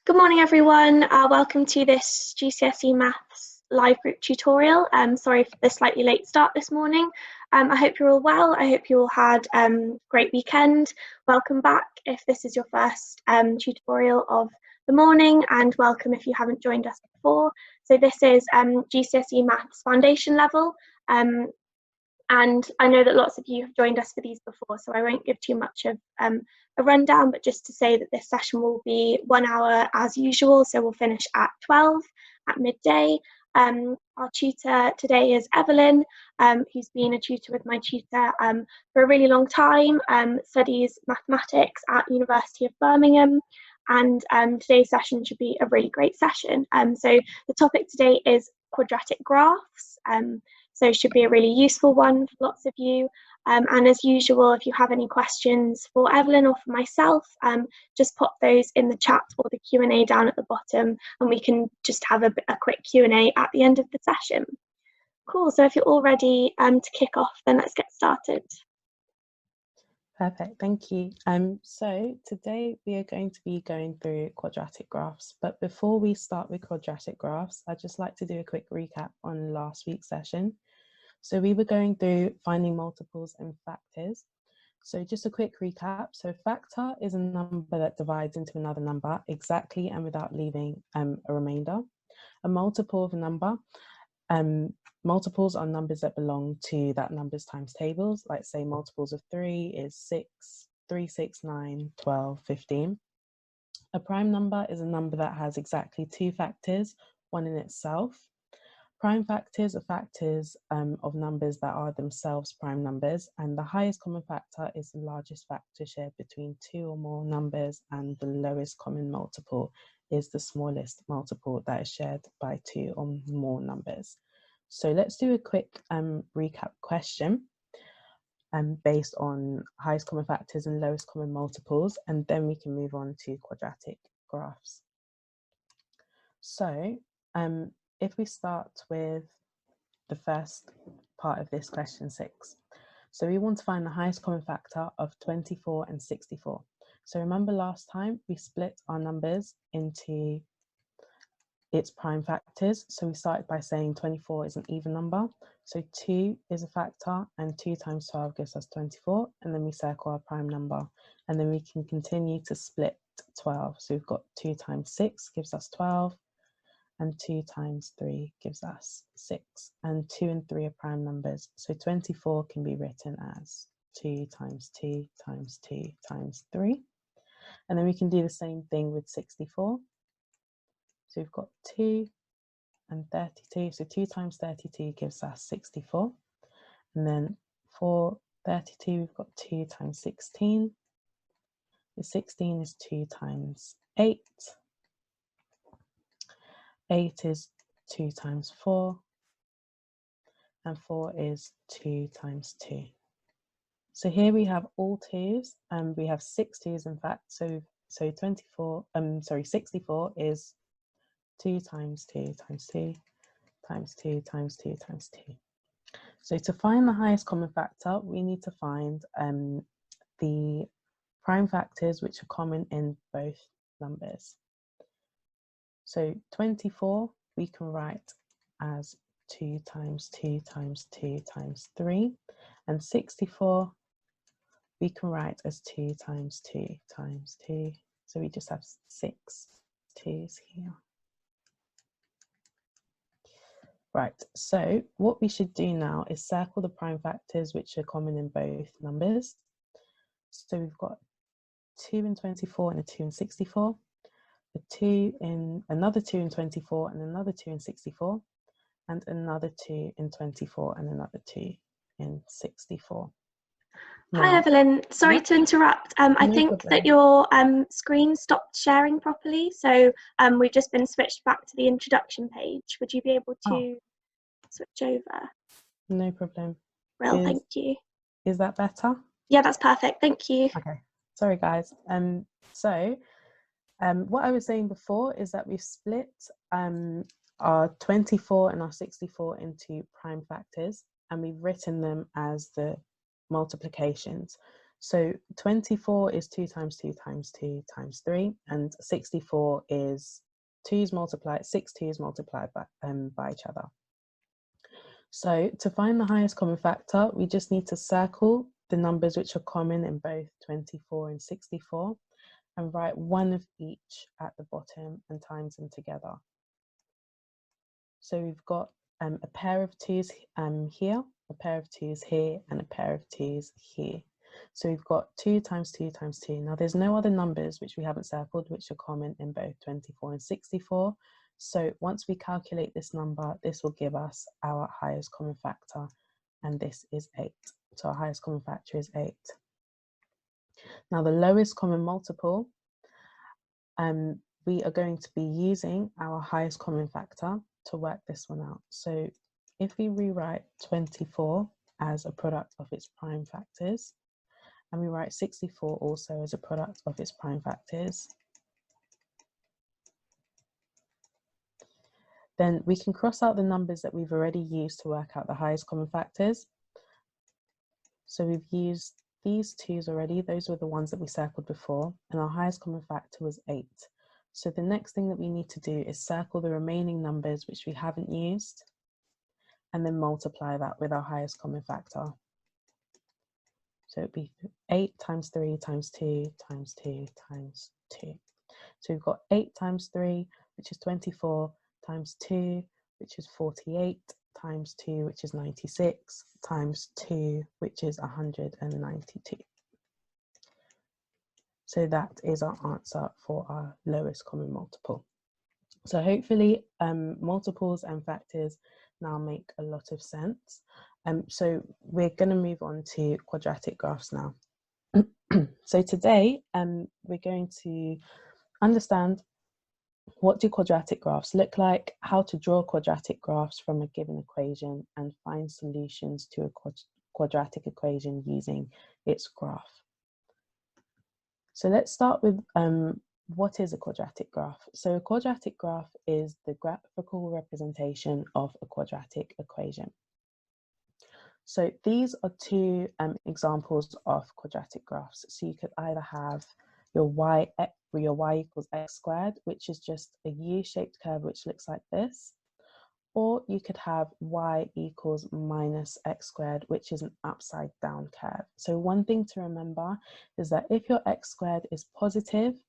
Good morning, everyone. Welcome to this GCSE Maths live group tutorial. Sorry for the slightly late start this morning. I hope you're all well. I hope you all had a great weekend. Welcome back if this is your first tutorial of the morning, and welcome if you haven't joined us before. So this is GCSE Maths Foundation level. And I know that lots of you have joined us for these before, so I won't give too much of a rundown, but just to say that this session will be 1 hour as usual, so we'll finish at 12 at midday. Our tutor today is Evelyn, who's been a tutor with my tutor for a really long time, studies mathematics at University of Birmingham, and today's session should be a really great session. So the topic today is quadratic graphs. So it should be a really useful one for lots of you. And as usual, if you have any questions for Evelyn or for myself, just pop those in the chat or the Q&A down at the bottom, and we can just have a quick Q&A at the end of the session. Cool, so if you're all ready to kick off, then let's get started. Perfect, thank you. So today we are going to be going through quadratic graphs, but before we start with quadratic graphs, I'd just like to do a quick recap on last week's session. So we were going through finding multiples and factors. So just a quick recap. So factor is a number that divides into another number exactly and without leaving a remainder. A multiple of a number. Multiples are numbers that belong to that number's times tables. Like say multiples of 3 is 6, 3, 6, 9, 12, 15. A prime number is a number that has exactly two factors, one in itself. Prime factors are factors of numbers that are themselves prime numbers, and the highest common factor is the largest factor shared between two or more numbers, and the lowest common multiple is the smallest multiple that is shared by two or more numbers. So let's do a quick recap question based on highest common factors and lowest common multiples, and then we can move on to quadratic graphs. So if we start with the first part of this question 6. So we want to find the highest common factor of 24 and 64. So remember last time we split our numbers into its prime factors. So we started by saying 24 is an even number. So 2 is a factor, and 2 times 12 gives us 24. And then we circle our prime number. And then we can continue to split 12. So we've got 2 times 6 gives us 12. And 2 times 3 gives us 6. And 2 and 3 are prime numbers. So 24 can be written as 2 times 2 times 2 times 3. And then we can do the same thing with 64. So we've got 2 and 32. So 2 times 32 gives us 64. And then for 32, we've got 2 times 16. The 16 is 2 times 8. 8 is 2 times 4, and 4 is 2 times 2. So here we have all 2's, and we have 6 2's in fact. So 64 is 2 times 2 times 2 times 2 times 2 times 2. So to find the highest common factor, we need to find the prime factors which are common in both numbers. So 24 we can write as 2 times 2 times 2 times 3, and 64 we can write as 2 times 2 times 2. So we just have 6 2's here. Right, so what we should do now is circle the prime factors which are common in both numbers. So we've got 2 in 24 and a 2 in 64. A 2 in another 2 in 24 and another 2 in 64, and another 2 in 24 and another 2 in 64. Now, hi Evelyn, sorry to interrupt. I think that your screen stopped sharing properly, so we've just been switched back to the introduction page. Would you be able to switch over? No problem. Well, thank you. Is that better? Yeah, that's perfect. Thank you. Okay. Sorry guys. What I was saying before is that we've split our 24 and our 64 into prime factors, and we've written them as the multiplications. So 24 is 2 times 2 times 2 times 3, and 64 is 6 2's multiplied by each other. So to find the highest common factor, we just need to circle the numbers which are common in both 24 and 64 and write one of each at the bottom and times them together. So we've got a pair of 2's here, a pair of 2's here, and a pair of 2's here. So we've got 2 times 2 times 2. Now there's no other numbers which we haven't circled which are common in both 24 and 64. So once we calculate this number, this will give us our highest common factor, and this is 8. So our highest common factor is 8. Now the lowest common multiple, we are going to be using our highest common factor to work this one out. So if we rewrite 24 as a product of its prime factors, and we write 64 also as a product of its prime factors, then we can cross out the numbers that we've already used to work out the highest common factors. So we've used these 2's already, those were the ones that we circled before, and our highest common factor was 8. So the next thing that we need to do is circle the remaining numbers which we haven't used, and then multiply that with our highest common factor. So it'd be 8 times 3 times 2 times 2 times 2. So we've got 8 times 3, which is 24, times 2, which is 48, times 2, which is 96, times 2, which is 192. So that is our answer for our lowest common multiple. So hopefully multiples and factors now make a lot of sense. So we're going to move on to quadratic graphs now. So today we're going to understand what do quadratic graphs look like, how to draw quadratic graphs from a given equation, and find solutions to a quadratic equation using its graph. So let's start with what is a quadratic graph? So a quadratic graph is the graphical representation of a quadratic equation. So these are two examples of quadratic graphs. So you could either have your y equals x squared, which is just a U-shaped curve which looks like this, or you could have y equals minus x squared, which is an upside down curve. So one thing to remember is that if your x squared is positive,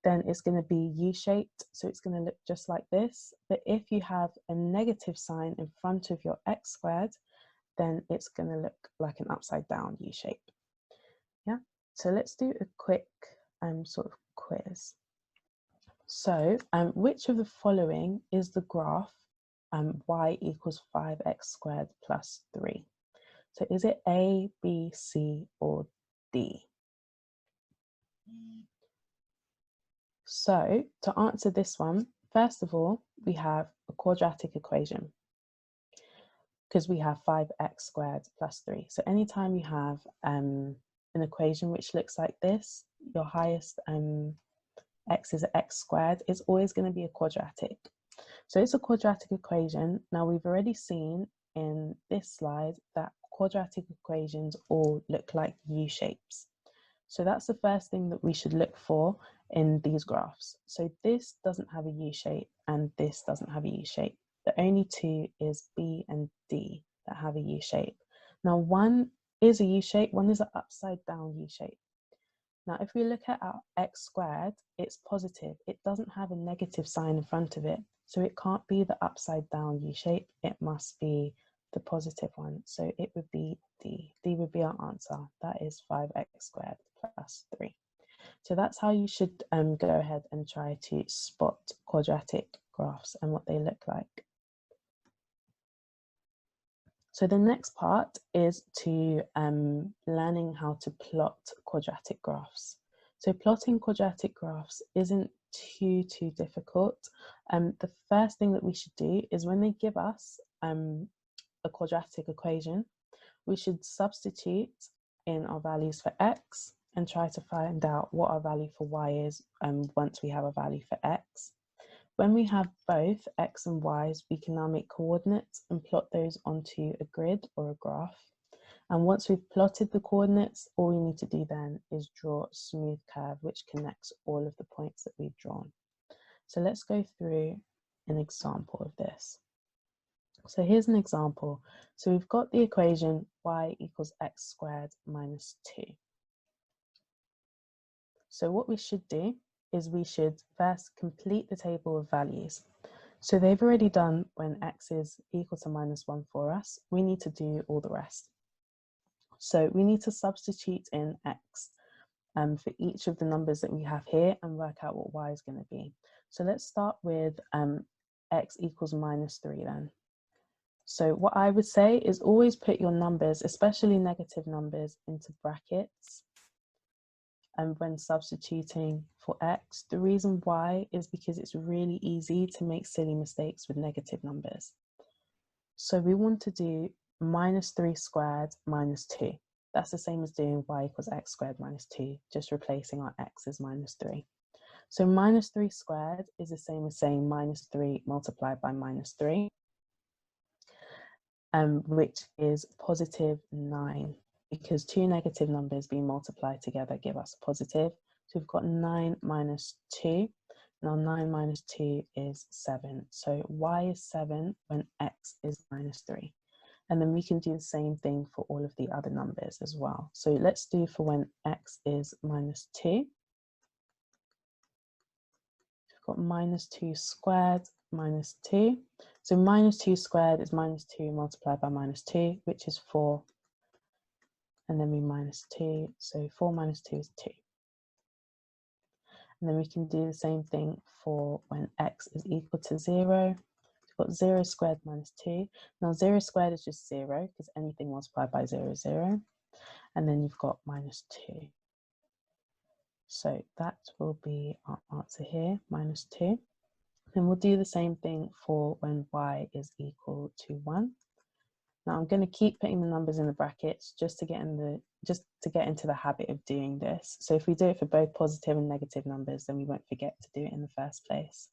then it's going to be U-shaped, so it's going to look just like this. But if you have a negative sign in front of your x squared, then it's going to look like an upside down U shape. Yeah, so let's do a quick sort of quiz. So which of the following is the graph y equals 5x squared plus 3? So is it A, B, C, or D? So to answer this one, first of all, we have a quadratic equation, because we have 5x squared plus 3. So anytime you have an equation which looks like this, your highest x is x squared, it's always going to be a quadratic. So it's a quadratic equation. Now we've already seen in this slide that quadratic equations all look like U shapes. So that's the first thing that we should look for in these graphs. So this doesn't have a U shape and this doesn't have a U shape. The only two is B and D that have a U shape. Now one is a U shape, one is an upside down U shape. Now if we look at our x squared, it's positive. It doesn't have a negative sign in front of it. So it can't be the upside down U shape, it must be the positive one. So it would be D. D would be our answer. That is 5x squared plus 3. So that's how you should go ahead and try to spot quadratic graphs and what they look like. So the next part is to learning how to plot quadratic graphs. So plotting quadratic graphs isn't too difficult. The first thing that we should do is when they give us a quadratic equation, we should substitute in our values for x and try to find out what our value for y is once we have a value for x. When we have both x and y's, we can now make coordinates and plot those onto a grid or a graph. And once we've plotted the coordinates, all we need to do then is draw a smooth curve which connects all of the points that we've drawn. So let's go through an example of this. So here's an example. So we've got the equation y equals x squared minus 2. So what we should do is we should first complete the table of values. So they've already done when x is equal to minus 1 for us. We need to do all the rest. So we need to substitute in x for each of the numbers that we have here and work out what y is going to be. So let's start with x equals minus 3 then. So what I would say is always put your numbers, especially negative numbers, into brackets. And when substituting for x, the reason why is because it's really easy to make silly mistakes with negative numbers. So we want to do minus 3 squared minus 2. That's the same as doing y equals x squared minus 2, just replacing our x as minus 3. So minus 3 squared is the same as saying minus 3 multiplied by minus 3. Which is positive 9, because two negative numbers being multiplied together give us a positive. So we've got 9 minus 2. Now 9 minus 2 is 7. So y is 7 when x is minus 3. And then we can do the same thing for all of the other numbers as well. So let's do for when x is minus 2. We've got minus 2 squared minus 2. So minus 2 squared is minus 2 multiplied by minus 2, which is 4. And then we minus 2. So 4 minus 2 is 2. And then we can do the same thing for when x is equal to 0. We've got 0 squared minus 2. Now 0 squared is just 0, because anything multiplied by 0 is 0. And then you've got minus 2. So that will be our answer here, minus 2. And we'll do the same thing for when y is equal to 1. Now I'm going to keep putting the numbers in the brackets just to get into the habit of doing this. So if we do it for both positive and negative numbers, then we won't forget to do it in the first place.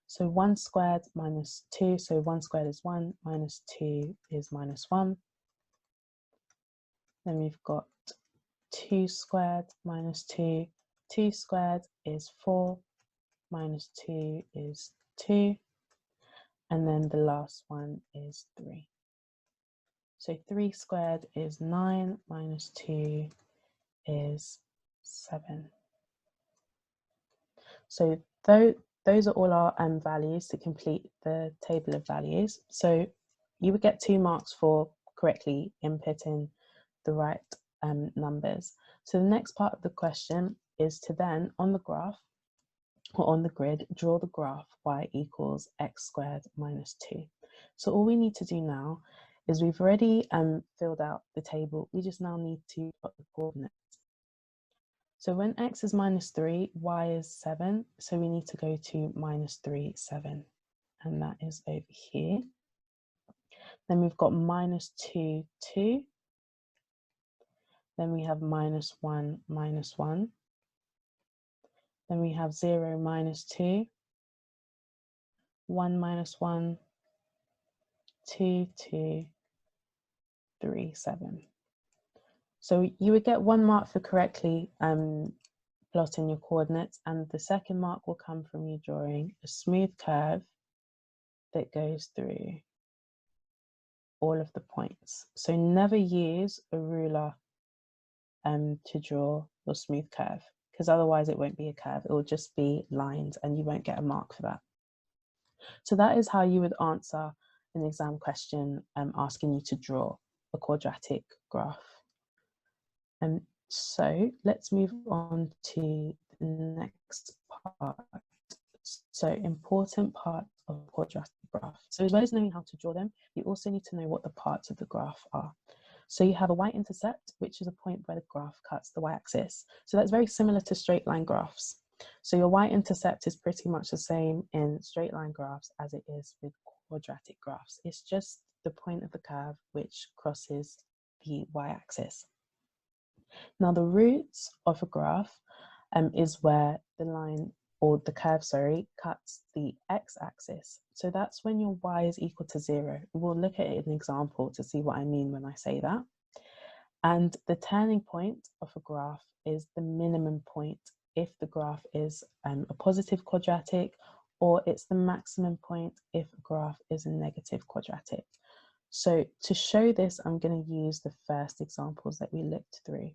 So 1 squared minus 2, so 1 squared is 1, minus 2 is minus 1. Then we've got 2 squared minus 2. 2 squared is 4, minus 2 is 2, and then the last one is 3. So 3 squared is 9, minus 2 is 7. So those are all our values to complete the table of values. So you would get 2 marks for correctly inputting the right numbers. So the next part of the question is to then, on the graph, or on the grid, draw the graph y equals x squared minus 2. So all we need to do now is we've already filled out the table. We just now need to plot the coordinates. So when x is minus 3, y is 7. So we need to go to minus 3, 7. And that is over here. Then we've got minus 2, 2. Then we have minus 1, minus 1. Then we have 0, minus 2. 1 minus 1, 2, 2, 3, 7. So you would get 1 mark for correctly plotting your coordinates, and the second mark will come from you drawing a smooth curve that goes through all of the points. So never use a ruler to draw your smooth curve, because otherwise it won't be a curve, it will just be lines and you won't get a mark for that. So that is how you would answer an exam question asking you to draw a quadratic graph. So let's move on to the next part. So important part of quadratic graph. So as well as knowing how to draw them, you also need to know what the parts of the graph are. So you have a y-intercept, which is a point where the graph cuts the y-axis. So that's very similar to straight line graphs. So your y-intercept is pretty much the same in straight line graphs as it is with quadratic graphs. It's just the point of the curve which crosses the y-axis. Now the roots of a graph is where the line, or the curve, sorry, cuts the x-axis. So that's when your y is equal to 0. We'll look at an example to see what I mean when I say that. And the turning point of a graph is the minimum point if the graph is a positive quadratic, or it's the maximum point if a graph is a negative quadratic. So to show this, I'm going to use the first examples that we looked through.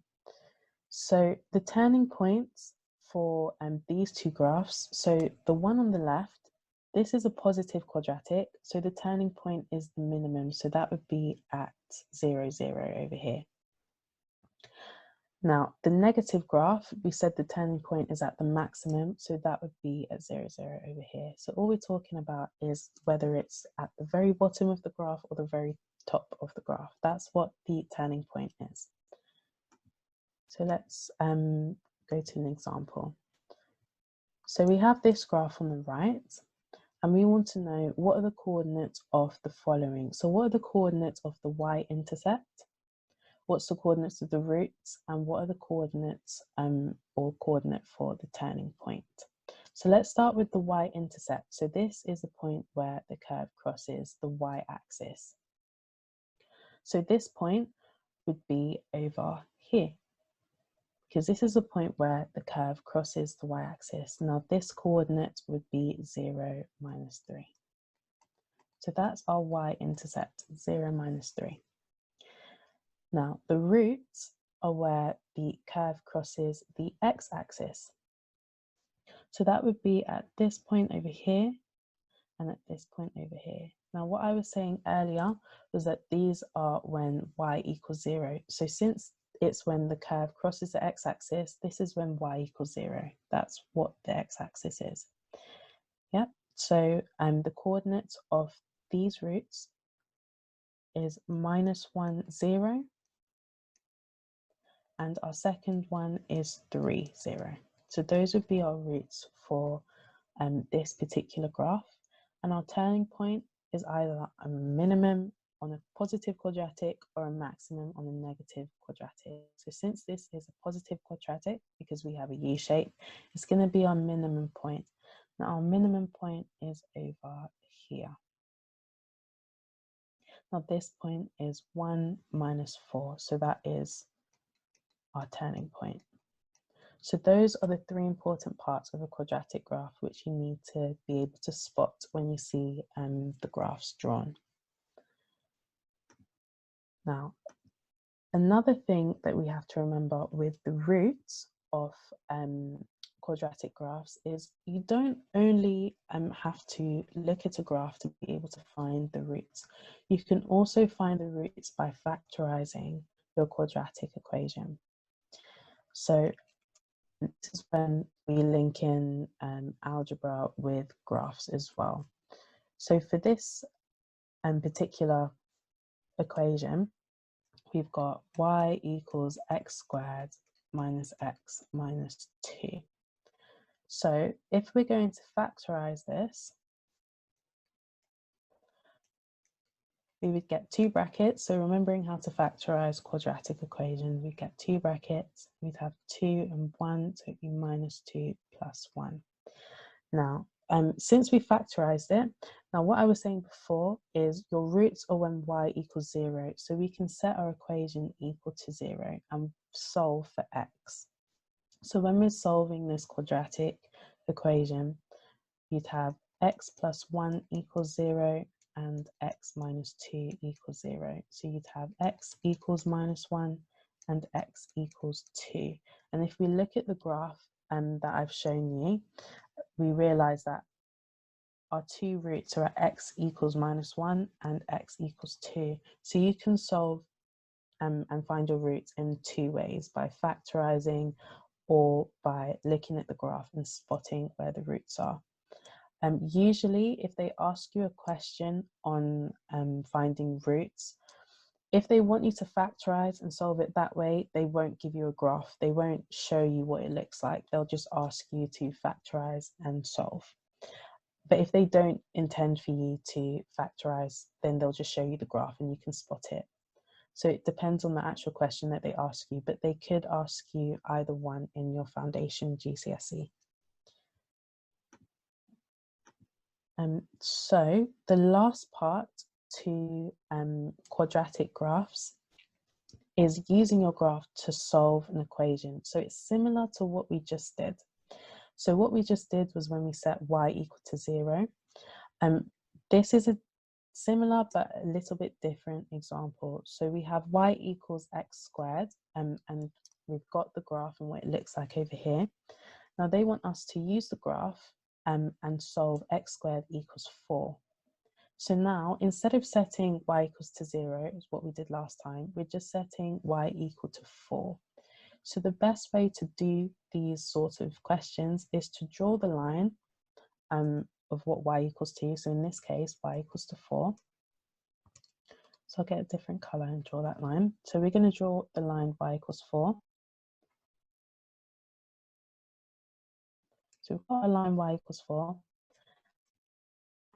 So the turning points for these two graphs, so the one on the left, this is a positive quadratic, so the turning point is the minimum, so that would be at 0, 0 over here. Now, the negative graph, we said the turning point is at the maximum, so that would be at 0, 0 over here. So all we're talking about is whether it's at the very bottom of the graph or the very top of the graph. That's what the turning point is. So let's go to an example. So we have this graph on the right, and we want to know what are the coordinates of the following. So what are the coordinates of the y-intercept? What's the coordinates of the roots, and what are the coordinates or coordinate for the turning point? So let's start with the y-intercept. So this is the point where the curve crosses the y-axis. So this point would be over here, because this is the point where the curve crosses the y-axis. Now this coordinate would be 0, -3. So that's our y-intercept, 0, -3. Now, the roots are where the curve crosses the x-axis. So that would be at this point over here and at this point over here. Now, what I was saying earlier was that these are when y equals 0. So since it's when the curve crosses the x-axis, this is when y equals 0. That's what the x-axis is. Yeah, so the coordinates of these roots is -1, 0. And our second one is 3, 0. So those would be our roots for this particular graph. And our turning point is either a minimum on a positive quadratic or a maximum on a negative quadratic. So since this is a positive quadratic, because we have a U shape, it's going to be our minimum point. Now our minimum point is over here. Now this point is 1 - 4, so that is our turning point. So those are the three important parts of a quadratic graph which you need to be able to spot when you see the graphs drawn. Now, another thing that we have to remember with the roots of quadratic graphs is you don't only have to look at a graph to be able to find the roots. You can also find the roots by factorizing your quadratic equation. So this is when we link in algebra with graphs as well. So for this particular equation, we've got y equals x squared minus x minus 2. So if we're going to factorize this, we would get 2 brackets. So remembering how to factorize quadratic equations, we get 2 brackets, we'd have 2 and 1, so it'd be -2 plus 1. Now, since we factorized it, now what I was saying before is your roots are when y equals 0. So we can set our equation equal to 0 and solve for x. So when we're solving this quadratic equation, you'd have x plus 1 equals 0 and x minus 2 equals 0. So you'd have x equals -1 and x equals 2. And if we look at the graph that I've shown you, we realize that our two roots are at x equals -1 and x equals 2. So you can solve and find your roots in 2 ways, by factorizing or by looking at the graph and spotting where the roots are. Usually, if they ask you a question on finding roots, if they want you to factorize and solve it that way, they won't give you a graph. They won't show you what it looks like. They'll just ask you to factorize and solve. But if they don't intend for you to factorize, then they'll just show you the graph and you can spot it. So it depends on the actual question that they ask you, but they could ask you either one in your foundation GCSE. So the last part to quadratic graphs is using your graph to solve an equation. So it's similar to what we just did. So what we just did was when we set y equal to 0. This is a similar but a little bit different example. So we have y equals x squared, and we've got the graph and what it looks like over here. Now they want us to use the graph and solve x squared equals 4. So now, instead of setting y equals to 0, is what we did last time, we're just setting y equal to 4. So the best way to do these sorts of questions is to draw the line of what y equals to. So in this case, y equals to 4. So I'll get a different colour and draw that line. So we're going to draw the line y equals 4. So we've got a line y equals 4.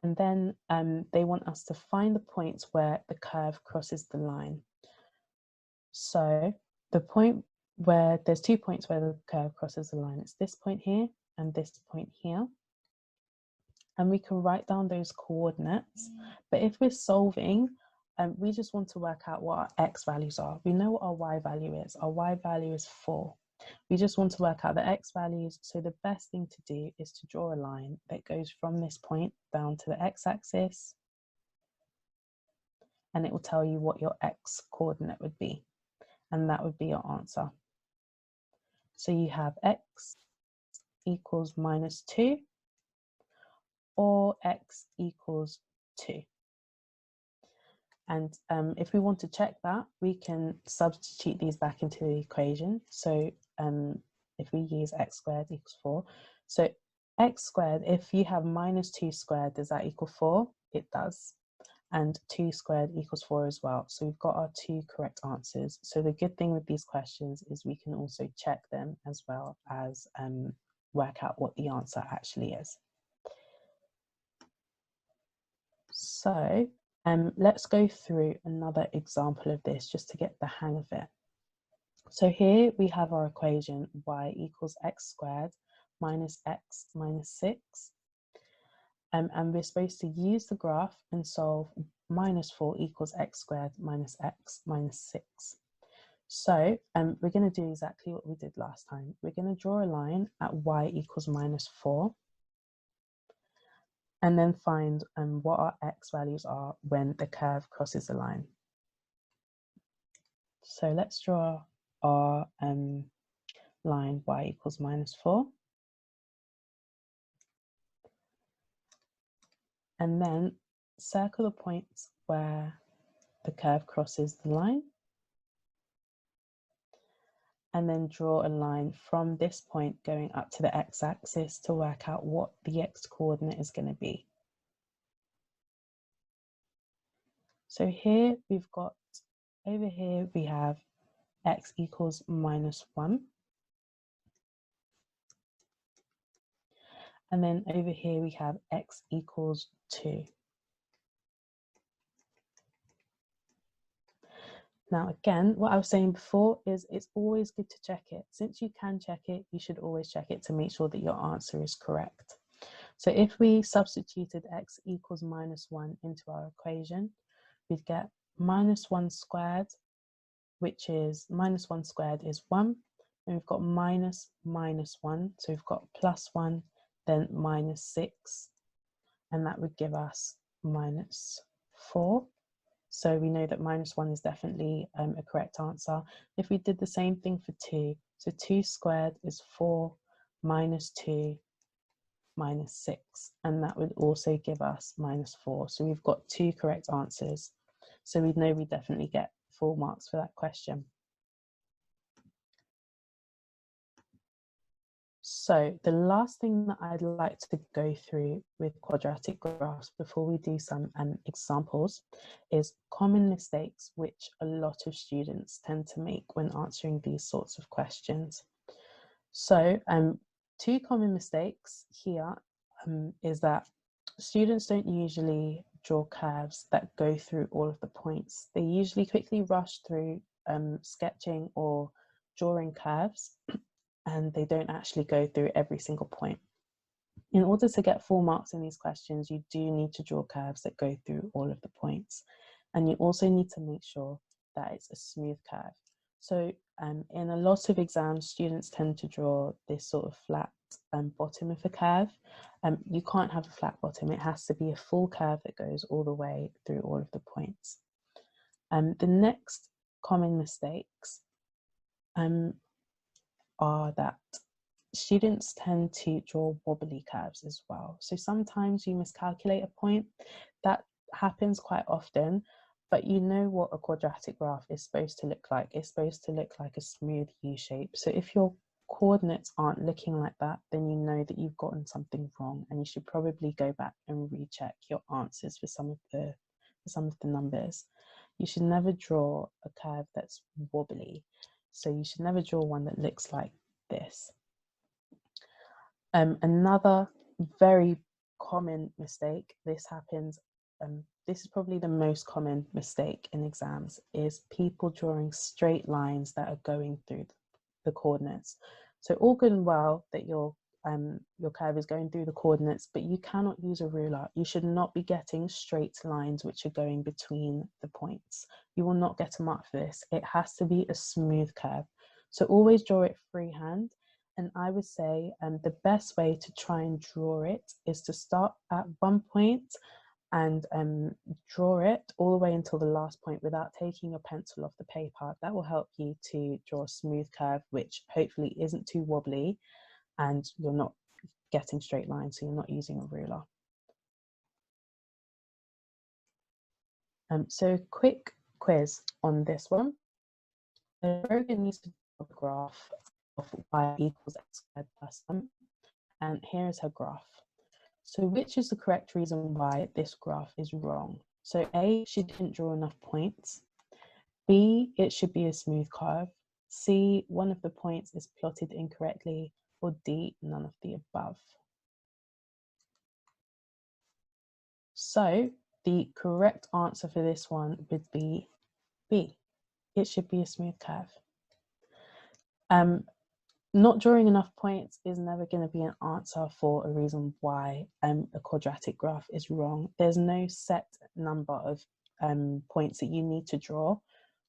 And then they want us to find the points where the curve crosses the line. So the point where there's 2 points where the curve crosses the line, it's this point here and this point here. And we can write down those coordinates. But if we're solving, we just want to work out what our x values are. We know what our y value is. Our y value is 4. We just want to work out the x values. So the best thing to do is to draw a line that goes from this point down to the x-axis. And it will tell you what your x coordinate would be. And that would be your answer. So you have x equals -2 or x equals 2. And if we want to check that, we can substitute these back into the equation. So if we use x squared equals 4, so x squared, if you have -2 squared, does that equal 4? It does. And 2 squared equals 4 as well. So we've got our 2 correct answers. So the good thing with these questions is we can also check them as well as work out what the answer actually is. So let's go through another example of this just to get the hang of it. So here we have our equation y equals x squared minus x minus 6. And we're supposed to use the graph and solve -4 equals x squared minus x minus 6. So we're going to do exactly what we did last time. We're going to draw a line at y equals -4. And then find what our x values are when the curve crosses the line. So let's draw our line y equals -4. And then circle the points where the curve crosses the line. And then draw a line from this point going up to the x-axis to work out what the x coordinate is going to be. So here we've got, over here we have x equals -1. And then over here we have x equals 2. Now again, what I was saying before is it's always good to check it. Since you can check it, you should always check it to make sure that your answer is correct. So if we substituted x equals -1 into our equation, we'd get -1 squared, which is -1 squared is 1. And we've got -1, so we've got +1, then -6, and that would give us -4. So we know that -1 is definitely a correct answer. If we did the same thing for 2, so 2 squared is 4, -2, -6, and that would also give us -4. So we've got 2 correct answers. So we know we definitely get full marks for that question. So the last thing that I'd like to go through with quadratic graphs before we do some examples is common mistakes which a lot of students tend to make when answering these sorts of questions. So 2 common mistakes here is that students don't usually draw curves that go through all of the points. They usually quickly rush through sketching or drawing curves, and they don't actually go through every single point. In order to get full marks in these questions, you do need to draw curves that go through all of the points. And you also need to make sure that it's a smooth curve. So in a lot of exams, students tend to draw this sort of flat bottom of a curve. You can't have a flat bottom. It has to be a full curve that goes all the way through all of the points. The next common mistakes are that students tend to draw wobbly curves as well. So sometimes you miscalculate a point. That happens quite often, but you know what a quadratic graph is supposed to look like. It's supposed to look like a smooth U shape. So if your coordinates aren't looking like that, then you know that you've gotten something wrong, and you should probably go back and recheck your answers for some of the numbers. You should never draw a curve that's wobbly. So you should never draw one that looks like this. Another very common mistake, this happens, this is probably the most common mistake in exams, is people drawing straight lines that are going through the coordinates. So all good and well that your curve is going through the coordinates, but you cannot use a ruler. You should not be getting straight lines which are going between the points. You will not get a mark for this. It has to be a smooth curve. So always draw it freehand. And I would say the best way to try and draw it is to start at one point and draw it all the way until the last point without taking your pencil off the paper. That will help you to draw a smooth curve, which hopefully isn't too wobbly, and you're not getting straight lines, so you're not using a ruler. So quick quiz on this one. Rogan needs to draw a graph of y equals x squared plus 1, and here is her graph. So which is the correct reason why this graph is wrong? So A, she didn't draw enough points. B, it should be a smooth curve. C, one of the points is plotted incorrectly. Or D, none of the above. So the correct answer for this one would be B. It should be a smooth curve. Not drawing enough points is never going to be an answer for a reason why a quadratic graph is wrong. There's no set number of points that you need to draw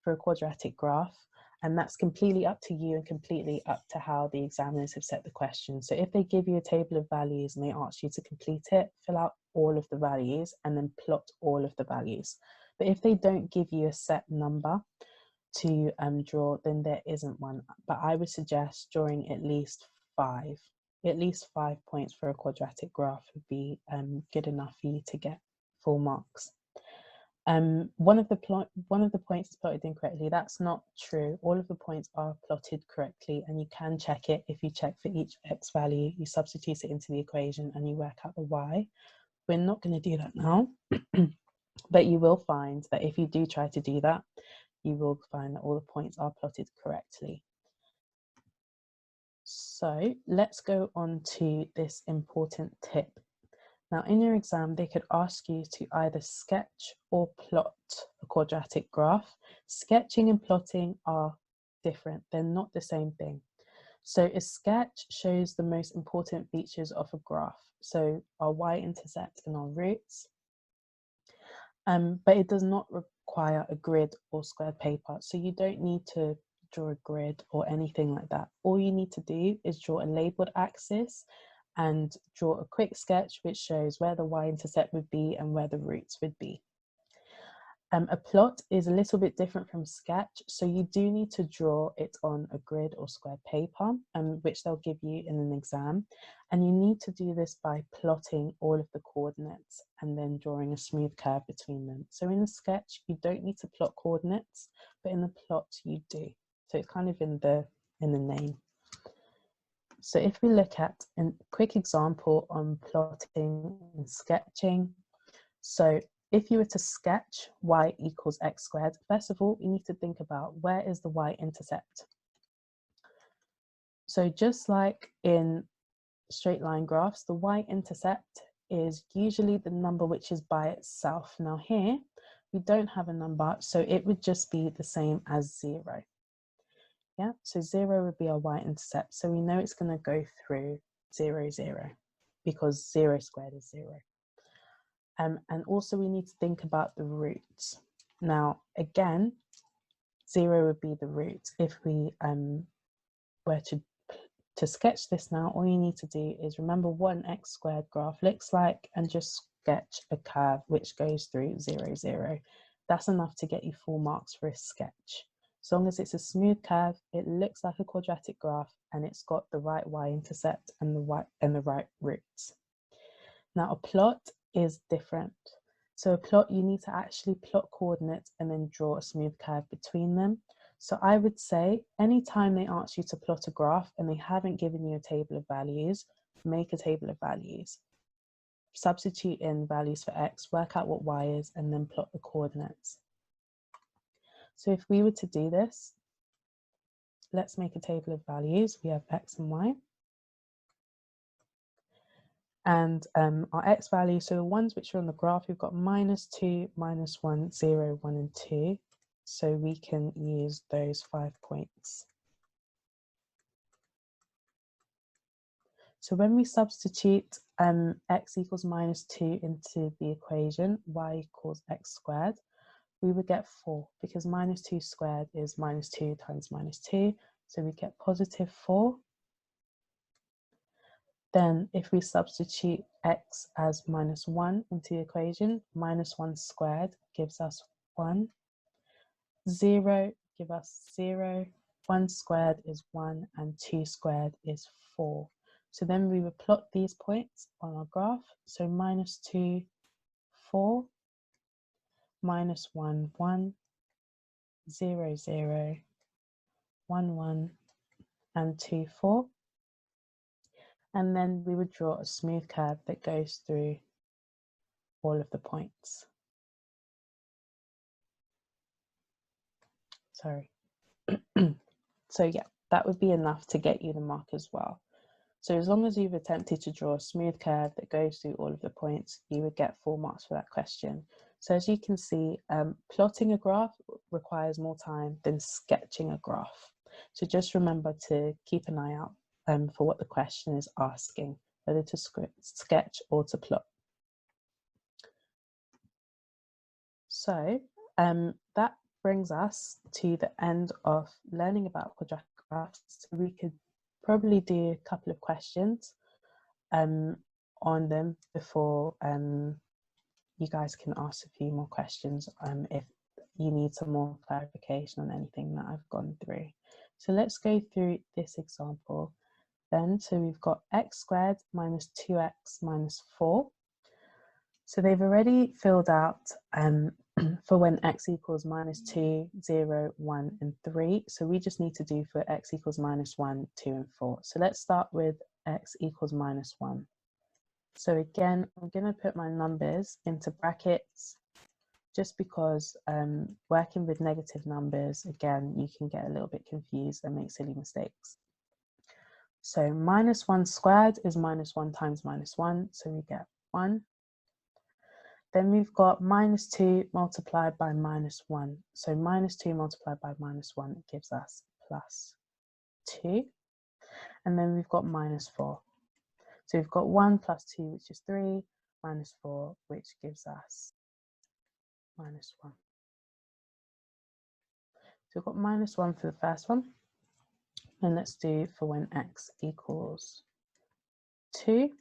for a quadratic graph, and that's completely up to you and completely up to how the examiners have set the question. So if they give you a table of values and they ask you to complete it, fill out all of the values and then plot all of the values. But if they don't give you a set number to draw, then there isn't one. But I would suggest drawing at least 5. At least 5 points for a quadratic graph would be good enough for you to get full marks. One of the points is plotted incorrectly. That's not true. All of the points are plotted correctly, and you can check it. If you check for each x value, you substitute it into the equation and you work out the y. We're not going to do that now, but you will find that if you do try to do that, you will find that all the points are plotted correctly. So let's go on to this important tip. Now in your exam, they could ask you to either sketch or plot a quadratic graph. Sketching and plotting are different. They're not the same thing. So a sketch shows the most important features of a graph. So our y-intercept and our roots. But it does not require a grid or squared paper. So you don't need to draw a grid or anything like that. All you need to do is draw a labeled axis and draw a quick sketch which shows where the y-intercept would be and where the roots would be. A plot is a little bit different from sketch, so you do need to draw it on a grid or squared paper, which they'll give you in an exam. And you need to do this by plotting all of the coordinates and then drawing a smooth curve between them. So in the sketch, you don't need to plot coordinates, but in the plot you do. So it's kind of in the name. So if we look at a quick example on plotting and sketching, so if you were to sketch y equals x squared, first of all, you need to think about where is the y-intercept. So just like in straight line graphs, the y-intercept is usually the number which is by itself. Now here, we don't have a number, so it would just be the same as 0. Yeah, so 0 would be our y-intercept. So we know it's going to go through 0, 0, because 0 squared is 0. And also we need to think about the roots. Now, again, 0 would be the root. If we were to sketch this now, all you need to do is remember what an x squared graph looks like and just sketch a curve which goes through 0, 0. That's enough to get you full marks for a sketch. As long as it's a smooth curve, it looks like a quadratic graph, and it's got the right y-intercept and the right roots. Now a plot is different. So a plot, you need to actually plot coordinates and then draw a smooth curve between them. So I would say anytime they ask you to plot a graph and they haven't given you a table of values, make a table of values. Substitute in values for x, work out what y is, and then plot the coordinates. So if we were to do this, let's make a table of values. We have x and y. And our x values, so the ones which are on the graph, we've got -2, -1, 0, 1, and 2. So we can use those 5 points. So when we substitute x equals -2 into the equation, y equals x squared, we would get 4, because -2 squared is -2 times -2. So we get positive 4. Then if we substitute x as -1 into the equation, -1 squared gives us 1. 0 give us 0. 1 squared is 1 and 2 squared is 4. So then we would plot these points on our graph. So -2, 4, -1, 1, 0, 0, 1, 1, and 2, 4. And then we would draw a smooth curve that goes through all of the points. Sorry. So yeah, that would be enough to get you the mark as well. So as long as you've attempted to draw a smooth curve that goes through all of the points, you would get full marks for that question. So as you can see, plotting a graph requires more time than sketching a graph. So just remember to keep an eye out for what the question is asking, whether to sketch or to plot. So that brings us to the end of learning about quadratic graphs. So we could probably do a couple of questions on them before you guys can ask a few more questions if you need some more clarification on anything that I've gone through. So let's go through this example then. So we've got x squared minus 2x minus 4. So they've already filled out for when x equals -2, 0, 1, and 3. So we just need to do for x equals -1, 2, and 4. So let's start with x equals -1. So again, I'm going to put my numbers into brackets just because working with negative numbers, again, you can get a little bit confused and make silly mistakes. So -1 squared is -1 times -1, so we get 1. Then we've got -2 multiplied by -1. So -2 multiplied by -1 gives us +2. And then we've got -4. So we've got 1 plus 2, which is 3, -4, which gives us -1. So we've got -1 for the first one. And let's do for when x equals 2.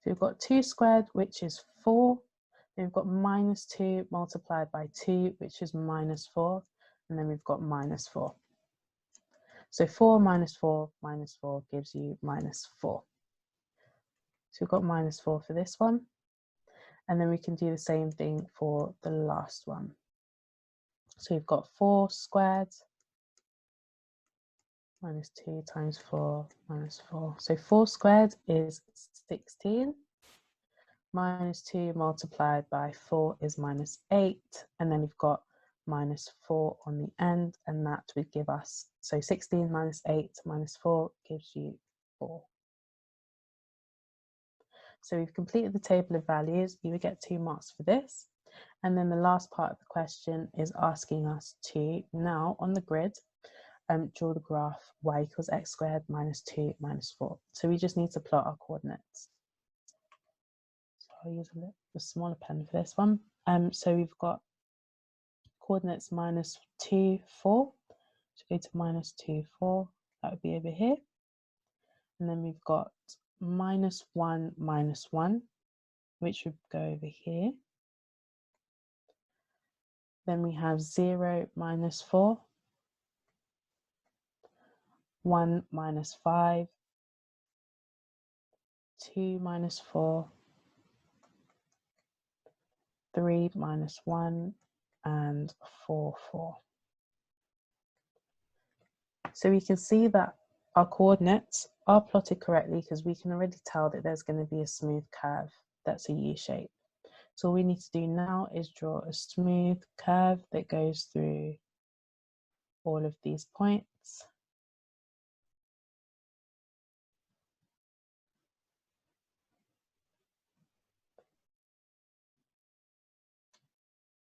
So we've got 2 squared, which is 4. Then we've got -2 multiplied by 2, which is -4. And then we've got -4. So 4 minus 4 minus 4 gives you -4. So we've got -4 for this one. And then we can do the same thing for the last one. So we've got 4 squared -2 times 4 -4. So 4 squared is 16. -2 multiplied by 4 is -8. And then we've got -4 on the end, and that would give us, so 16 minus 8 minus 4 gives you 4. So we've completed the table of values. You would get 2 marks for this. And then the last part of the question is asking us to now on the grid draw the graph y equals x squared minus 2 minus 4. So we just need to plot our coordinates. So I'll use a smaller pen for this one. So we've got coordinates -2, 4. So go to -2, 4, that would be over here. And then we've got -1, -1, which would go over here. Then we have 0, -4, 1, -5, 2, -4, 3, -1, and 4, 4. So we can see that our coordinates are plotted correctly because we can already tell that there's going to be a smooth curve that's a U shape. So all we need to do now is draw a smooth curve that goes through all of these points.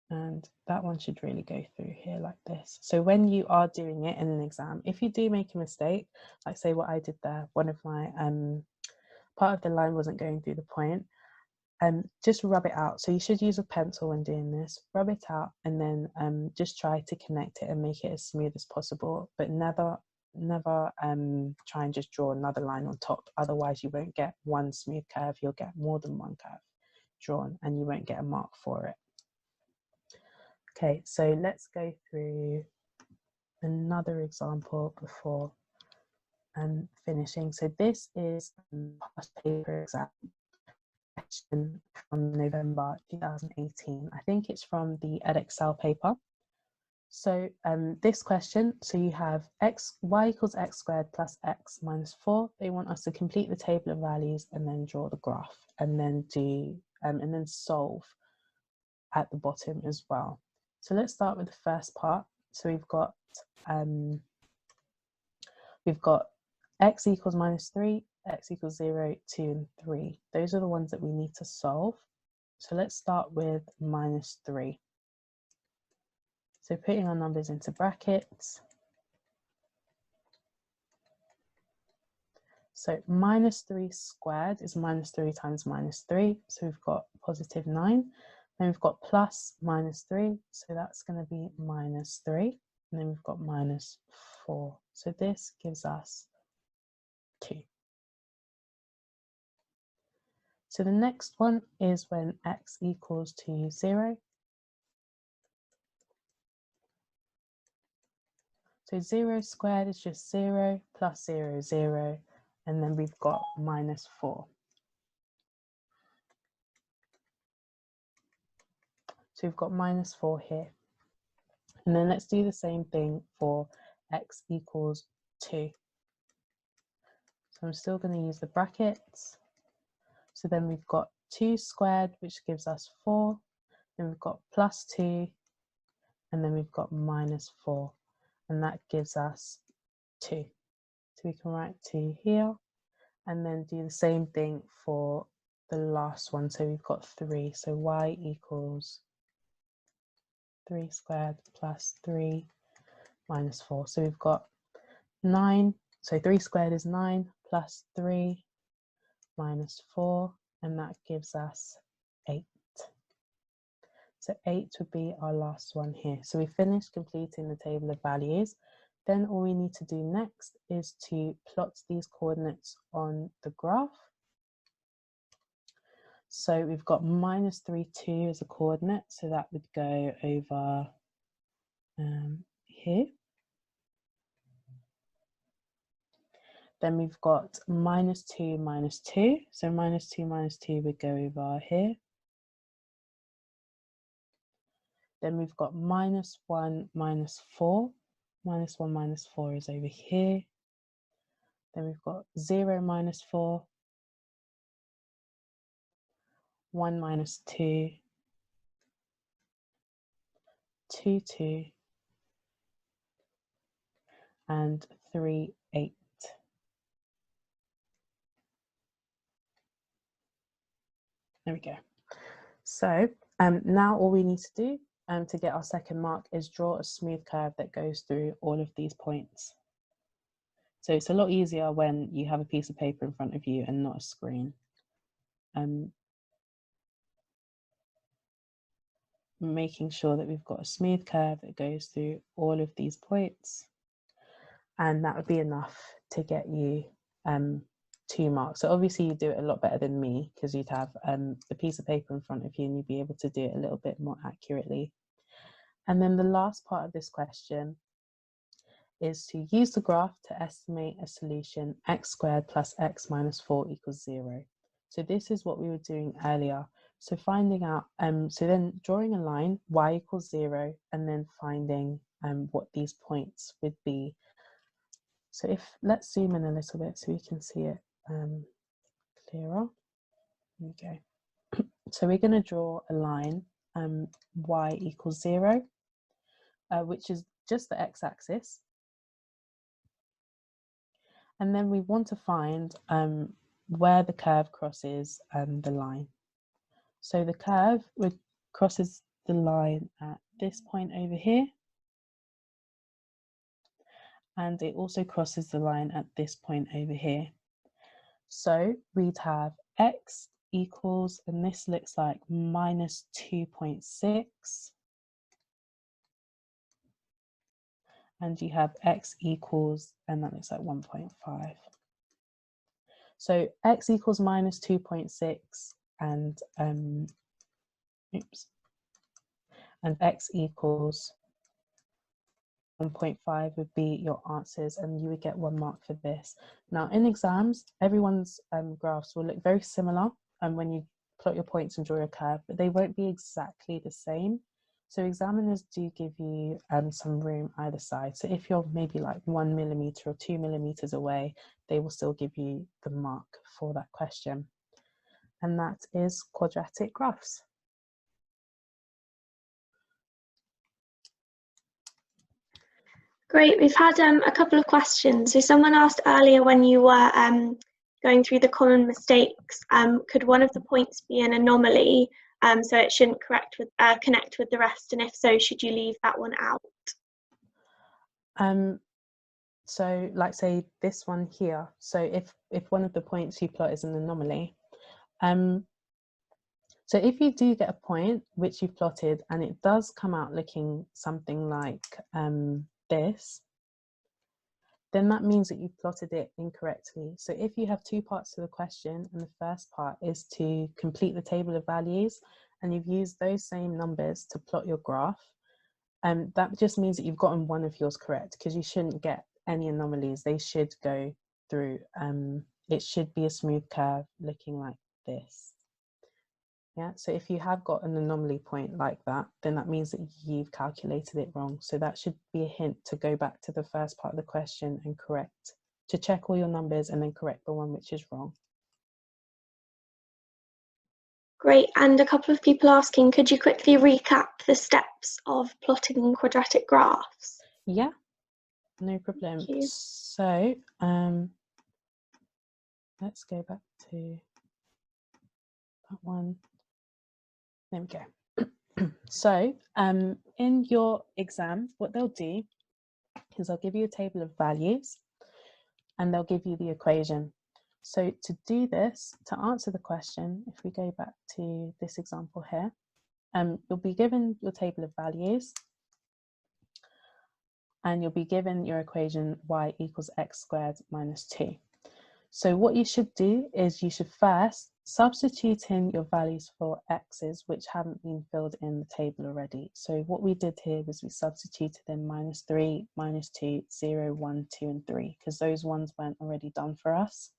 And that one should really go through here like this. So when you are doing it in an exam, if you do make a mistake, like say what I did there, one of my part of the line wasn't going through the point, just rub it out. So you should use a pencil when doing this, rub it out, and then just try to connect it and make it as smooth as possible, but never try and just draw another line on top. Otherwise you won't get one smooth curve, you'll get more than one curve drawn and you won't get a mark for it. Okay, so let's go through another example before finishing. So this is a past paper exam question from November 2018. I think it's from the Edexcel paper. So this question, so you have y equals x squared plus x minus 4. They want us to complete the table of values and then draw the graph and then do and then solve at the bottom as well. So let's start with the first part. So we've got x equals -3, x equals 0, 2, and 3. Those are the ones that we need to solve. So let's start with -3. So putting our numbers into brackets. So -3 squared is -3 times -3. So we've got +9. Then we've got plus -3. So that's going to be -3. And then we've got -4. So this gives us 2. So the next one is when x equals to 0. So 0 squared is just 0 plus 0, 0. And then we've got -4. So we've got -4 here. And then let's do the same thing for x equals 2. So I'm still going to use the brackets. So then we've got 2 squared, which gives us 4. Then we've got +2. And then we've got -4. And that gives us 2. So we can write 2 here. And then do the same thing for the last one. So we've got 3. So y equals 3 squared plus 3 minus 4. So we've got 9. So 3 squared is 9 plus 3 minus 4. And that gives us 8. So 8 would be our last one here. So we finished completing the table of values. Then all we need to do next is to plot these coordinates on the graph. So we've got -3, 2 as a coordinate. So that would go over here. Then we've got -2, -2. So -2, -2 would go over here. Then we've got -1, -4. -1, -4 is over here. Then we've got 0, -4. 1, -2. 2, 2. And 3, 8. There we go. So now all we need to do to get our second mark is draw a smooth curve that goes through all of these points. So it's a lot easier when you have a piece of paper in front of you and not a screen. making sure that we've got a smooth curve that goes through all of these points. And that would be enough to get you 2 marks. So obviously you do it a lot better than me, because you'd have the piece of paper in front of you and you'd be able to do it a little bit more accurately. And then the last part of this question is to use the graph to estimate a solution x squared plus x minus 4 equals 0. So this is what we were doing earlier. So finding out, so then drawing a line, y equals 0, and then finding what these points would be. So let's zoom in a little bit so we can see it clearer. Okay. So we're going to draw a line, y equals 0, which is just the x-axis. And then we want to find where the curve crosses the line. So the curve crosses the line at this point over here. And it also crosses the line at this point over here. So we'd have x equals, and this looks like minus 2.6. And you have x equals, and that looks like 1.5. So x equals minus 2.6 and x equals 1.5 would be your answers, and you would get 1 mark for this. Now in exams, everyone's graphs will look very similar when you plot your points and draw a curve, but they won't be exactly the same. So examiners do give you some room either side. So if you're maybe like 1 millimeter or 2 millimeters away, they will still give you the mark for that question. And that is quadratic graphs. Great, we've had a couple of questions. So someone asked earlier, when you were going through the common mistakes, could one of the points be an anomaly, so it shouldn't connect with the rest, and if so, should you leave that one out? So like say this one here, so if one of the points you plot is an anomaly, so if you do get a point which you've plotted and it does come out looking something like this, then that means that you've plotted it incorrectly. So if you have 2 parts to the question, and the first part is to complete the table of values, and you've used those same numbers to plot your graph, that just means that you've gotten one of yours correct, because you shouldn't get any anomalies. They should go through, it should be a smooth curve looking like this. Yeah, so if you have got an anomaly point like that, then that means that you've calculated it wrong. So that should be a hint to go back to the first part of the question and to check all your numbers and then correct the one which is wrong. Great, and a couple of people asking, could you quickly recap the steps of plotting quadratic graphs? Yeah, no problem. So let's go back to that one. There we go. So in your exam, what they'll do is they'll give you a table of values and they'll give you the equation. So to do this, to answer the question, if we go back to this example here, you'll be given your table of values and you'll be given your equation y equals x squared minus 2. So what you should do is you should first substitute in your values for x's which haven't been filled in the table already. So what we did here was we substituted in minus 3, minus 2, 0, 1, 2 and 3, because those ones weren't already done for us.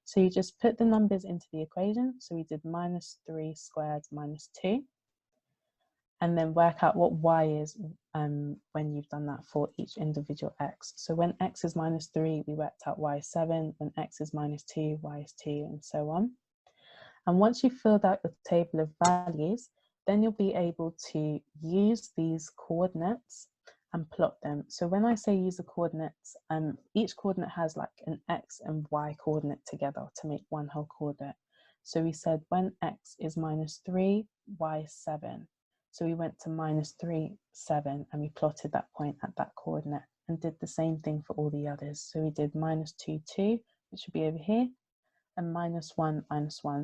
So you just put the numbers into the equation. So we did minus 3 squared minus 2, and then work out what y is when you've done that for each individual x. So when x is minus 3, we worked out y is 7. When x is minus 2, y is 2, and so on. And once you've filled out the table of values, then you'll be able to use these coordinates and plot them. So when I say use the coordinates, each coordinate has like an x and y coordinate together to make one whole coordinate. So we said when x is minus 3, y is 7. So we went to minus 3, 7, and we plotted that point at that coordinate and did the same thing for all the others. So we did minus 2, 2, which would be over here, and minus 1,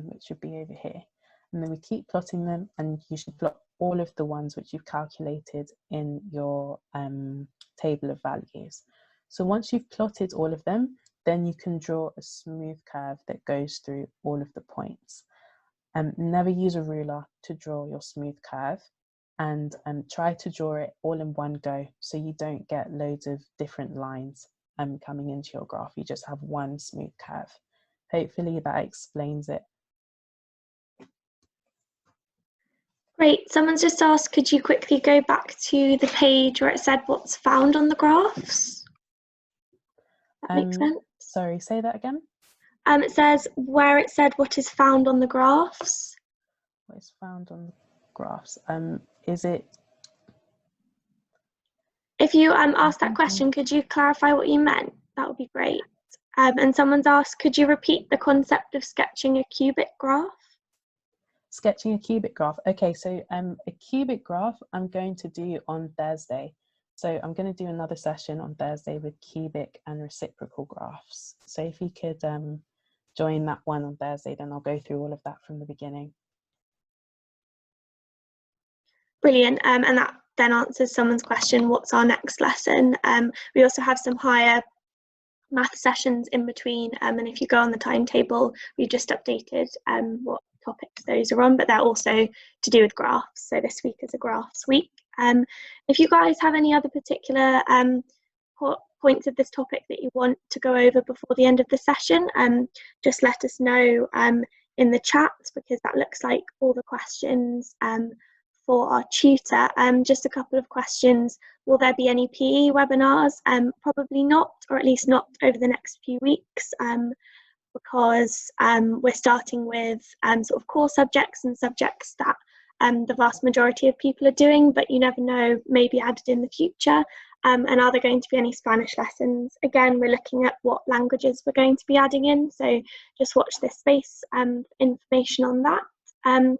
which would be over here. And then we keep plotting them, and you should plot all of the ones which you've calculated in your table of values. So once you've plotted all of them, then you can draw a smooth curve that goes through all of the points. Never use a ruler to draw your smooth curve, and try to draw it all in one go so you don't get loads of different lines coming into your graph. You just have one smooth curve. Hopefully that explains it. Great. Someone's just asked, could you quickly go back to the page where it said what's found on the graphs? That makes sense. Sorry, say that again. It says where it said what is found on the graphs. What is found on the graphs? Is it? If you asked that question, could you clarify what you meant? That would be great. And someone's asked, could you repeat the concept of sketching a cubic graph? Sketching a cubic graph. Okay, so a cubic graph I'm going to do on Thursday. So I'm going to do another session on Thursday with cubic and reciprocal graphs. So if you could join that one on Thursday, then I'll go through all of that from the beginning. Brilliant. And that then answers someone's question, what's our next lesson? We also have some higher math sessions in between, and if you go on the timetable, we've just updated what topics those are on, but they're also to do with graphs. So this week is a graphs week. If you guys have any other particular points of this topic that you want to go over before the end of the session, just let us know in the chat, because that looks like all the questions for our tutor. Just a couple of questions. Will there be any PE webinars? Probably not, or at least not over the next few weeks, because we're starting with sort of core subjects and subjects that the vast majority of people are doing, but you never know, maybe added in the future. And are there going to be any Spanish lessons? Again, we're looking at what languages we're going to be adding in, so just watch this space information on that.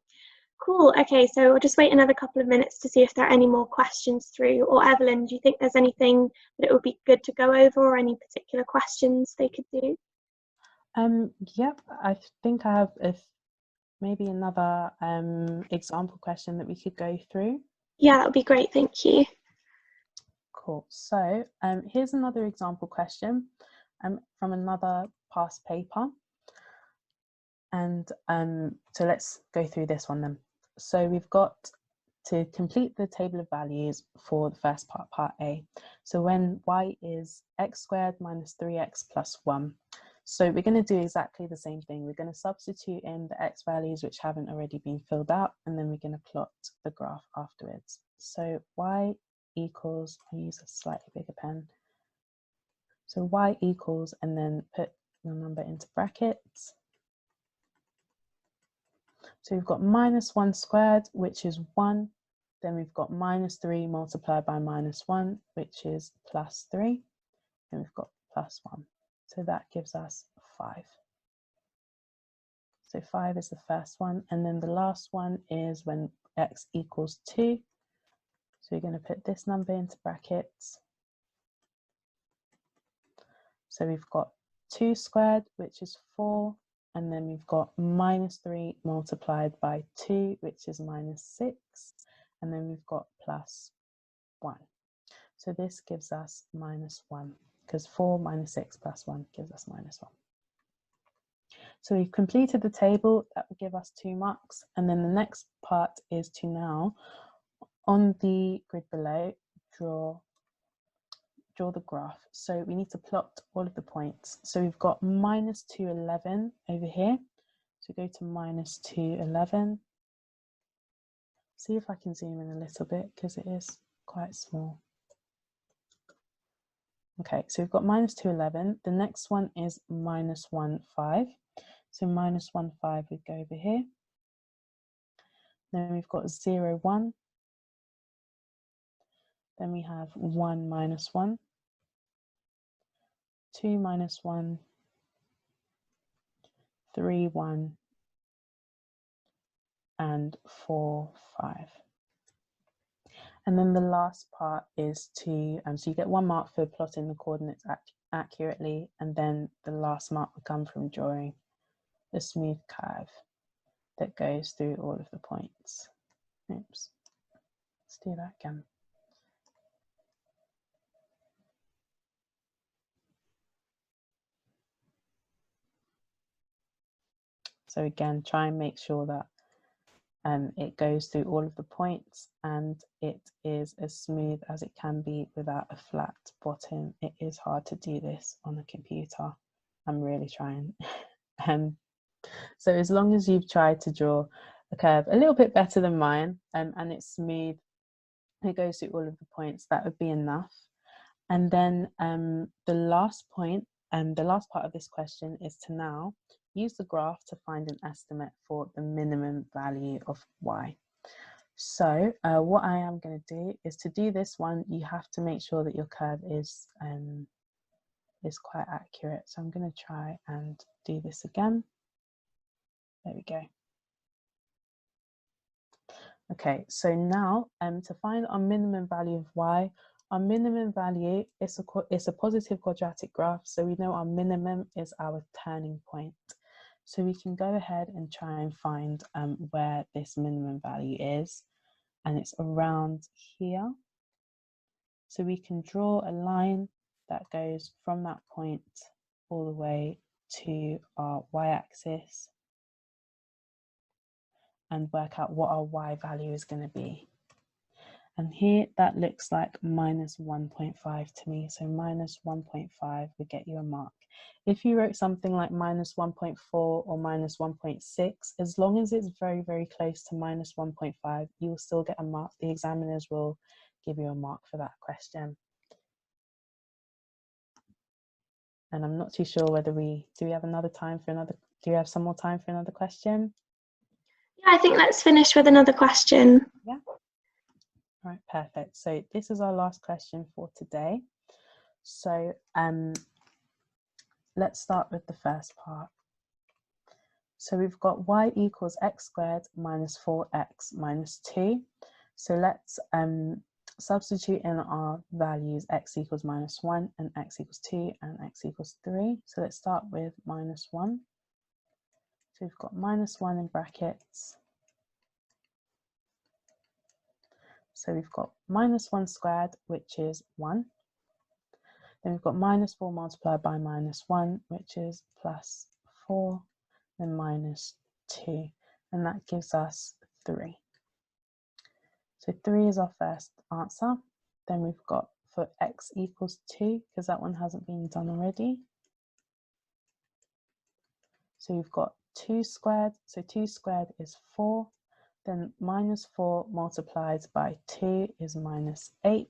Cool. Okay, so we'll just wait another couple of minutes to see if there are any more questions through. Or Evelyn, do you think there's anything that it would be good to go over, or any particular questions they could do? Yep, I think I have maybe another example question that we could go through. Yeah, that would be great. Thank you. Cool. So here's another example question from another past paper. And so let's go through this one then. So we've got to complete the table of values for the first part, part A. So when y is x squared minus 3x plus 1. So we're going to do exactly the same thing. We're going to substitute in the x values which haven't already been filled out, and then we're going to plot the graph afterwards. So y equals, I use a slightly bigger pen. So y equals, and then put your number into brackets. So we've got minus 1 squared, which is 1. Then we've got minus 3 multiplied by minus 1, which is plus 3. And we've got plus 1. So that gives us 5. So 5 is the first one. And then the last one is when x equals 2. So we're going to put this number into brackets. So we've got 2 squared, which is 4. And then we've got minus 3 multiplied by 2, which is minus 6. And then we've got plus 1. So this gives us minus 1, because 4 minus 6 plus 1 gives us minus 1. So we've completed the table. That will give us 2 marks. And then the next part is to now, on the grid below, draw the graph. So we need to plot all of the points. So we've got minus 2, 11 over here. So go to minus 2, 11. See if I can zoom in a little bit, because it is quite small. Okay, so we've got minus 2, 11. The next one is minus 1, 5. So minus 1, 5 would go over here. Then we've got 0, 1. Then we have 1 minus 1. 2 minus 1. 3, 1. And 4, 5. And then the last part is to, so you get 1 mark for plotting the coordinates accurately, and then the last mark will come from drawing a smooth curve that goes through all of the points. Oops. Let's do that again. So again, try and make sure that it goes through all of the points and it is as smooth as it can be without a flat bottom. It is hard to do this on a computer. I'm really trying. So as long as you've tried to draw a curve a little bit better than mine, and it's smooth, it goes through all of the points, that would be enough. And then the last point, the last part of this question is to now use the graph to find an estimate for the minimum value of y. So what I am going to do is, to do this one, you have to make sure that your curve is quite accurate. So I'm going to try and do this again. There we go. Okay, so now to find our minimum value of y, our minimum value is a positive quadratic graph, so we know our minimum is our turning point. So we can go ahead and try and find where this minimum value is, and it's around here. So we can draw a line that goes from that point all the way to our y-axis and work out what our y value is going to be. And here that looks like minus 1.5 to me. So minus 1.5 would get you a mark. If you wrote something like minus 1.4 or minus 1.6, as long as it's very, very close to minus 1.5, you will still get a mark. The examiners will give you a mark for that question. And I'm not too sure whether do we have another time for another, do we have some more time for another question? Yeah, I think let's finish with another question. Yeah. All right, perfect. So this is our last question for today. So let's start with the first part. So we've got y equals x squared minus 4x minus 2. So let's substitute in our values, x equals minus 1 and x equals 2 and x equals 3. So let's start with minus 1. So we've got minus 1 in brackets. So we've got minus 1 squared, which is 1. Then we've got minus 4 multiplied by minus 1, which is plus 4, then minus 2. And that gives us 3. So 3 is our first answer. Then we've got for x equals 2, because that one hasn't been done already. So we've got 2 squared. So 2 squared is 4. Then minus 4 multiplied by 2 is minus 8.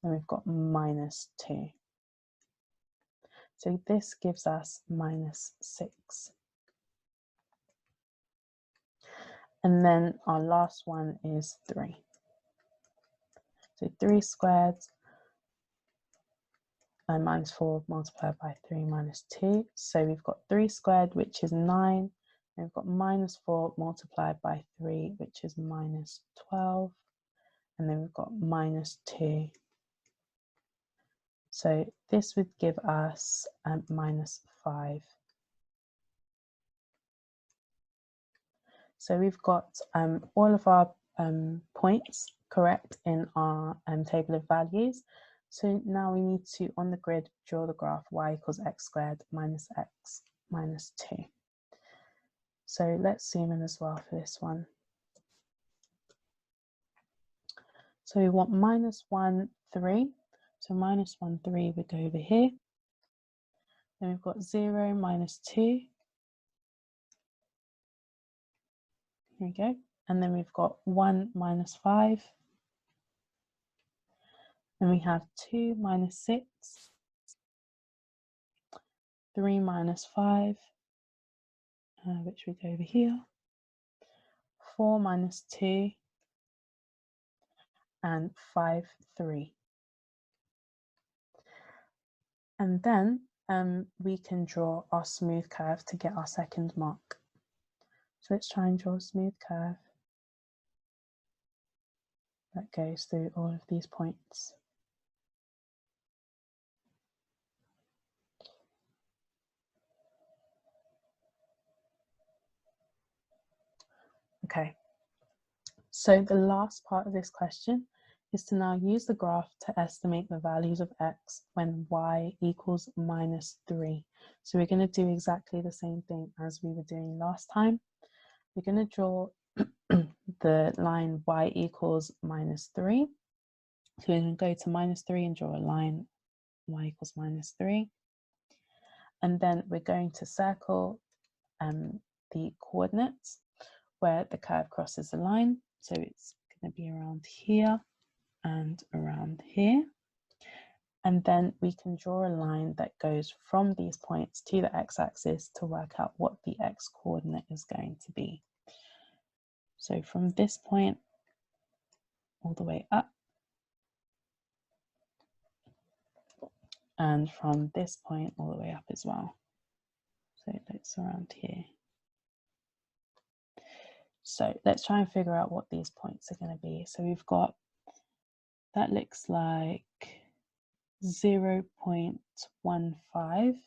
Then we've got minus 2. So this gives us minus 6. And then our last one is 3. So 3 squared and minus 4 multiplied by 3 minus 2. So we've got 3 squared, which is 9. And we've got minus 4 multiplied by 3, which is minus 12. And then we've got minus 2. So this would give us minus 5. So we've got all of our points correct in our table of values. So now we need to, on the grid, draw the graph y equals x squared minus x minus 2. So let's zoom in as well for this one. So we want minus 1, 3. So minus 1, 3 would go over here. Then we've got 0, minus 2. Here we go. And then we've got 1, minus 5. Then we have 2, minus 6. 3, minus 5, which would go over here. 4, minus 2. And 5, 3. And then we can draw our smooth curve to get our second mark. So let's try and draw a smooth curve that goes through all of these points. Okay, So the last part of this question is to now use the graph to estimate the values of x when y equals -3. So we're going to do exactly the same thing as we were doing last time. We're going to draw the line y equals -3. So we're going to go to -3 and draw a line y equals -3. And then we're going to circle the coordinates where the curve crosses the line. So it's going to be around here and around here. And then we can draw a line that goes from these points to the x-axis to work out what the x coordinate is going to be. So from this point all the way up, and from this point all the way up as well. So it's around here. So let's try and figure out what these points are going to be. So we've got, that looks like 0.15.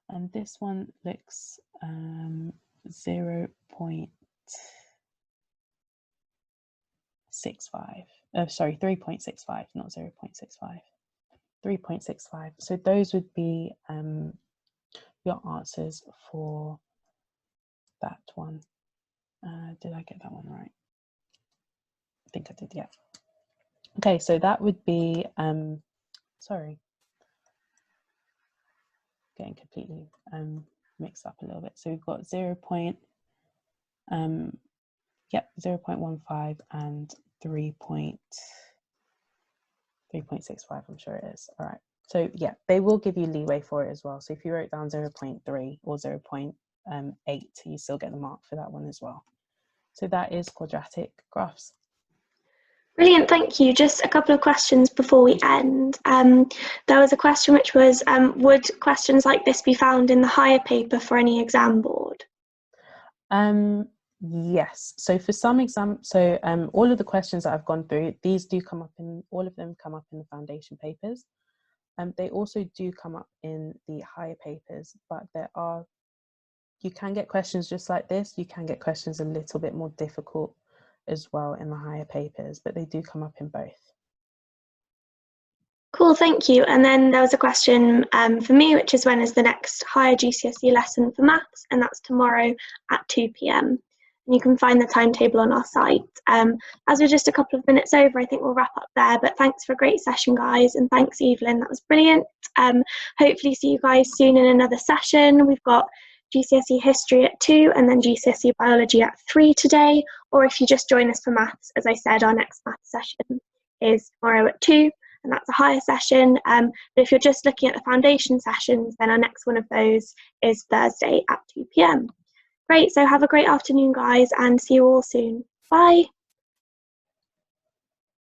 And this one looks 0.65. Sorry, 3.65, not 0.65. 3.65. So those would be your answers for that one. Did I get that one right? I think I did, yeah. Okay, so that would be, sorry, getting completely mixed up a little bit. So we've got 0.15 and 3.65, I'm sure it is. All right. So yeah, they will give you leeway for it as well. So if you wrote down 0.3 or 0.8, you still get the mark for that one as well. So that is quadratic graphs. Brilliant, thank you. Just a couple of questions before we end. There was a question which was, would questions like this be found in the higher paper for any exam board? Yes. So for some exams, so all of the questions that I've gone through, these do come up in, all of them come up in the foundation papers. They also do come up in the higher papers, but there are, you can get questions just like this. You can get questions a little bit more difficult as well in the higher papers, but they do come up in both. Cool, thank you. And then there was a question for me, which is when is the next higher GCSE lesson for maths? And that's tomorrow at 2 p.m. And you can find the timetable on our site. As we're just a couple of minutes over, I think we'll wrap up there. But thanks for a great session, guys. And thanks, Evelyn. That was brilliant. Hopefully see you guys soon in another session. We've got GCSE History at 2 and then GCSE Biology at 3 today. Or if you just join us for maths, as I said, our next maths session is tomorrow at 2. And that's a higher session. But if you're just looking at the foundation sessions, then our next one of those is Thursday at 2 p.m. Great, so have a great afternoon, guys, and see you all soon. Bye.